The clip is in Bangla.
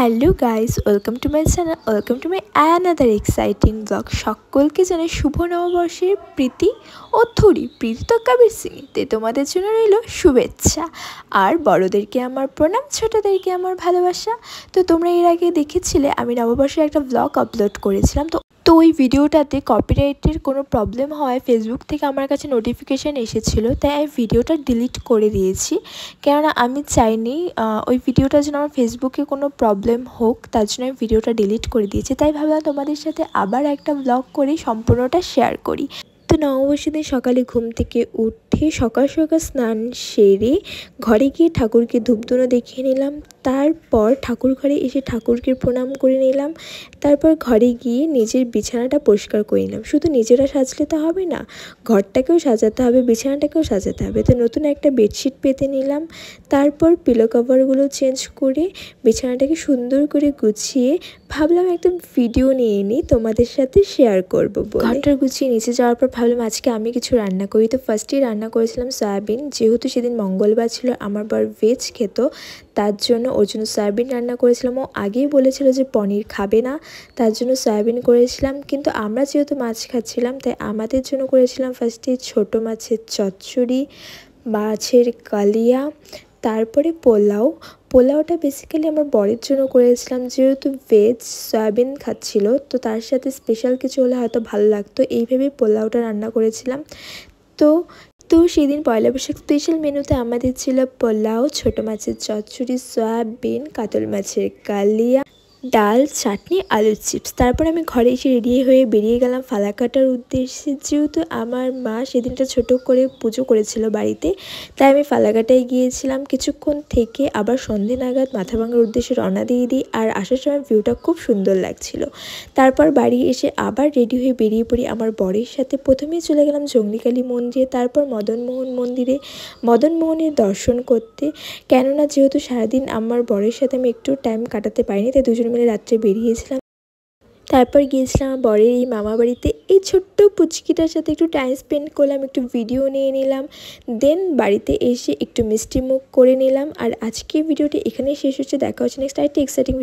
Hello guys, welcome to my channel, welcome to my another exciting blog. সকলকে জানাই শুভ নববর্ষের প্রীতি ও থুরি। প্রীতি তো কবির সিং, তে তোমাদের জন্য রইল শুভেচ্ছা। আর বড়োদেরকে আমার প্রণাম, ছোটোদেরকে আমার ভালোবাসা। তো তোমরা এর আগে দেখেছিলে আমি নববর্ষের একটা ব্লগ আপলোড করেছিলাম। তো ওই ভিডিওটাতে কপিরাইটের কোনো প্রবলেম হওয়ায় ফেসবুক থেকে আমার কাছে নোটিফিকেশান এসেছিলো, তাই আমি ভিডিওটা ডিলিট করে দিয়েছি। কেননা আমি চাইনি ওই ভিডিওটা যেন আমার ফেসবুকে কোনো প্রবলেম হোক, তার জন্য আমি ভিডিওটা ডিলিট করে দিয়েছি। তাই ভাবলাম তোমাদের সাথে আবার একটা ব্লগ করে সম্পূর্ণটা শেয়ার করি। তো নববর্ষের দিন সকালে ঘুম থেকে উঠে সকাল সকাল স্নান সেরে ঘরে গিয়ে ঠাকুরকে ধূপধুনো দেখিয়ে নিলাম। তারপর ঠাকুর ঘরে এসে ঠাকুরকে প্রণাম করে নিলাম। তারপর ঘরে গিয়ে নিজের বিছানাটা পরিষ্কার করে নিলাম। শুধু নিজেরা সাজলে তো হবে না, ঘরটাকেও সাজাতে হবে, বিছানাটাকেও সাজাতে হবে। তো নতুন একটা বেডশিট পেতে নিলাম। তারপর পিলো কভারগুলো চেঞ্জ করে বিছানাটাকে সুন্দর করে গুছিয়ে ভাবলাম একদম ভিডিও নিয়ে নিই, তোমাদের সাথে শেয়ার করবো। ঘরটা গুছিয়ে নিচে যাওয়ার পর ভাবলাম আজকে আমি কিছু রান্না করি। তো ফার্স্টেই রান্না করেছিলাম সয়াবিন, যেহেতু সেদিন মঙ্গলবার ছিল, আমার বর ভেজ খেত, তার জন্য ওর জন্য সয়াবিন রান্না করেছিলাম। ও আগেই বলেছিল যে পনির খাবে না, তার জন্য সয়াবিন করেছিলাম। কিন্তু আমরা যেহেতু মাছ খাচ্ছিলাম, তাই আমাদের জন্য করেছিলাম ফার্স্টে ছোটো মাছের চচ্চড়ি, মাছের কালিয়া, তারপরে পোলাওটা বেসিক্যালি আমার বরের জন্য করেছিলাম, যেহেতু ভেজ সয়াবিন খাচ্ছিল, তো তার সাথে স্পেশাল কিছু হলে হয়তো ভালো লাগতো, এইভাবেই পোলাওটা রান্না করেছিলাম। তো সেদিন পয়লা বৈশাখ স্পেশাল মেনুতে আমাদের ছিল পোলাও, ছোটো মাছের চচ্চড়ি, সয়াবিন, কাতল মাছের কালিয়া, ডাল, চাটনি, আলুর চিপস। তারপর আমি ঘরে এসে রেডি হয়ে বেরিয়ে গেলাম ফালাকাটার উদ্দেশ্যে। যেহেতু আমার মা সেদিনটা ছোট করে পুজো করেছিল বাড়িতে, তাই আমি ফালাকাটায় গিয়েছিলাম। কিছুক্ষণ থেকে আবার সন্ধে নাগাদ মাথাভাঙার উদ্দেশ্যে রওনা দিয়ে দিই। আর আসার সময় ভিউটা খুব সুন্দর লাগছিল। তারপর বাড়ি এসে আবার রেডি হয়ে বেরিয়ে পড়ি আমার বরের সাথে। প্রথমেই চলে গেলাম জঙ্গলিকালী মন্দিরে, তারপর মদনমোহন মন্দিরে মদনমোহনের দর্শন করতে। কেননা যেহেতু সারাদিন আমার বরের সাথে আমি একটু টাইম কাটাতে পারিনি, তাই দুজন মিলে রাত্রে বেরিয়েছিলাম। তারপর গিয়েছিলাম আমার বরের এই মামা বাড়িতে। এই ছোট্ট পুচকিটার সাথে একটু টাইম স্পেন্ড করলাম, একটু ভিডিও নিয়ে নিলাম। দেন বাড়িতে এসে একটু মিষ্টি মুখ করে নিলাম। আর আজকে ভিডিওটি এখানেই শেষ হচ্ছে। দেখা হচ্ছে নেক্সট আরেকটি এক্সাইটিং